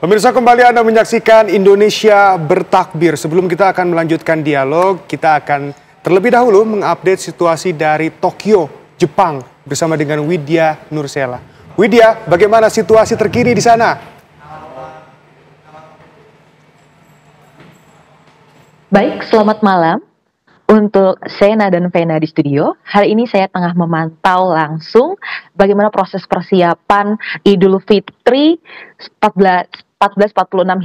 Pemirsa, kembali Anda menyaksikan Indonesia Bertakbir. Sebelum kita akan melanjutkan dialog, kita akan terlebih dahulu mengupdate situasi dari Tokyo, Jepang bersama dengan Widya Nursela. Widya, bagaimana situasi terkini di sana? Baik, selamat malam. Untuk Sena dan Vena di studio, hari ini saya tengah memantau langsung bagaimana proses persiapan Idul Fitri 1446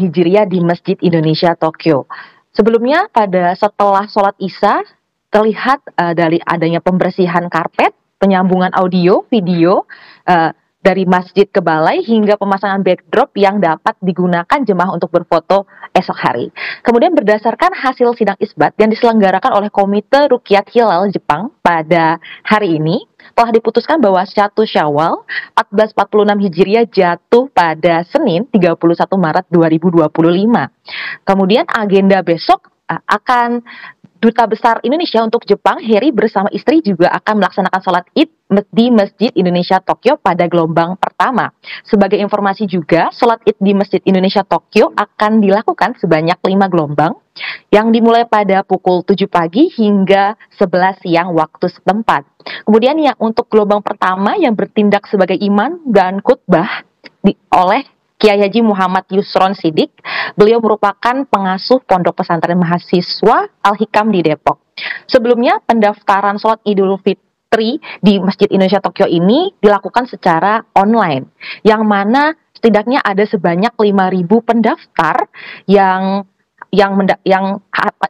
Hijriah di Masjid Indonesia Tokyo. Sebelumnya setelah sholat Isya terlihat dari adanya pembersihan karpet, penyambungan audio, video dari masjid ke balai hingga pemasangan backdrop yang dapat digunakan jemaah untuk berfoto esok hari. Kemudian berdasarkan hasil sidang isbat yang diselenggarakan oleh Komite Ruqyat Hilal Jepang pada hari ini, telah diputuskan bahwa 1 Syawal 1446 Hijriah jatuh pada Senin 31 Maret 2025. Kemudian agenda besok akan Duta Besar Indonesia untuk Jepang, Heri, bersama istri juga akan melaksanakan sholat Id di Masjid Indonesia Tokyo pada gelombang pertama. Sebagai informasi juga, sholat Id di Masjid Indonesia Tokyo akan dilakukan sebanyak 5 gelombang yang dimulai pada pukul 7 pagi hingga 11 siang waktu setempat. Kemudian yang untuk gelombang pertama yang bertindak sebagai imam dan khutbah oleh Kiai Haji Muhammad Yusron Sidik. Beliau merupakan pengasuh Pondok Pesantren Mahasiswa Al-Hikam di Depok. Sebelumnya pendaftaran sholat Idul Fitri di Masjid Indonesia Tokyo ini dilakukan secara online, yang mana setidaknya ada sebanyak 5.000 pendaftar yang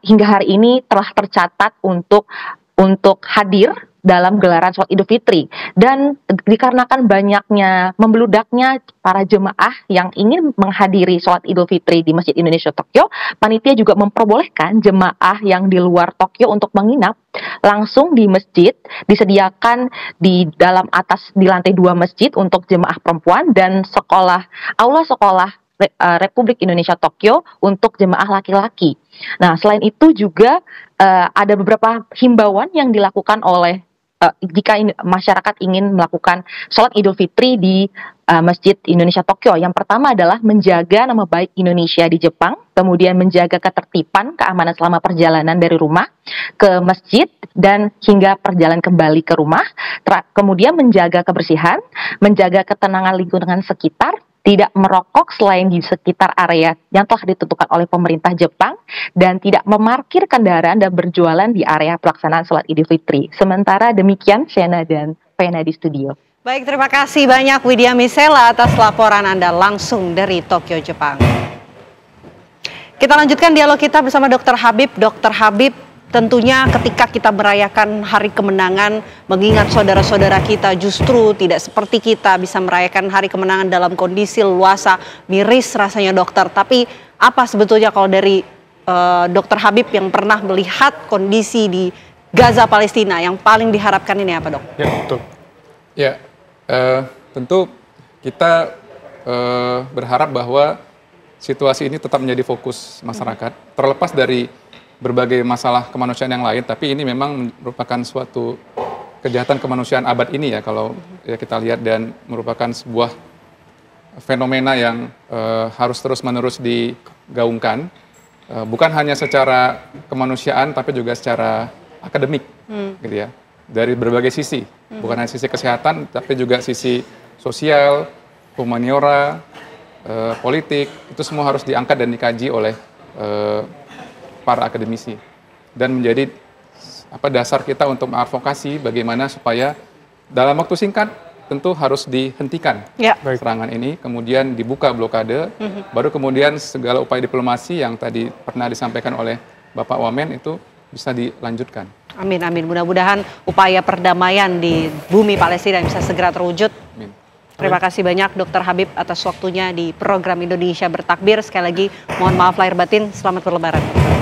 hingga hari ini telah tercatat untuk hadir dalam gelaran sholat Idul Fitri. Dan dikarenakan banyaknya membeludaknya para jemaah yang ingin menghadiri sholat Idul Fitri di Masjid Indonesia Tokyo, panitia juga memperbolehkan jemaah yang di luar Tokyo untuk menginap langsung di masjid, disediakan di lantai 2 masjid untuk jemaah perempuan dan aula sekolah Republik Indonesia Tokyo untuk jemaah laki-laki. Nah, selain itu juga ada beberapa himbauan yang dilakukan oleh jika masyarakat ingin melakukan sholat Idul Fitri di Masjid Indonesia Tokyo. Yang pertama adalah menjaga nama baik Indonesia di Jepang, kemudian menjaga ketertiban, keamanan selama perjalanan dari rumah ke masjid dan hingga perjalanan kembali ke rumah, kemudian menjaga kebersihan, menjaga ketenangan lingkungan sekitar, tidak merokok selain di sekitar area yang telah ditentukan oleh pemerintah Jepang, dan tidak memarkir kendaraan dan berjualan di area pelaksanaan sholat Idul Fitri. Sementara demikian, Shena dan Vena di studio. Baik, terima kasih banyak Widya Nursela atas laporan Anda langsung dari Tokyo, Jepang. Kita lanjutkan dialog kita bersama Dr. Habib. Dr. Habib, tentunya ketika kita merayakan hari kemenangan, mengingat saudara-saudara kita justru tidak seperti kita bisa merayakan hari kemenangan dalam kondisi leluasa, miris rasanya dokter. Tapi apa sebetulnya kalau dari Dr. Habib yang pernah melihat kondisi di Gaza, Palestina, yang paling diharapkan ini apa, dok? Ya, betul. Ya, tentu kita berharap bahwa situasi ini tetap menjadi fokus masyarakat, terlepas dari berbagai masalah kemanusiaan yang lain, tapi ini memang merupakan suatu kejahatan kemanusiaan abad ini ya, kalau ya kita lihat, dan merupakan sebuah fenomena yang harus terus-menerus digaungkan, bukan hanya secara kemanusiaan, tapi juga secara akademik, gitu ya, dari berbagai sisi, bukan hanya sisi kesehatan, tapi juga sisi sosial, humaniora, politik, itu semua harus diangkat dan dikaji oleh para akademisi, dan menjadi dasar kita untuk mengadvokasi bagaimana supaya dalam waktu singkat tentu harus dihentikan serangan ini, kemudian dibuka blokade, baru kemudian segala upaya diplomasi yang tadi pernah disampaikan oleh Bapak Wamen itu bisa dilanjutkan. Amin, amin. Mudah-mudahan upaya perdamaian di bumi Palestina bisa segera terwujud. Amin. Terima kasih banyak Dr. Habib atas waktunya di program Indonesia Bertakbir. Sekali lagi mohon maaf lahir batin, selamat berlebaran.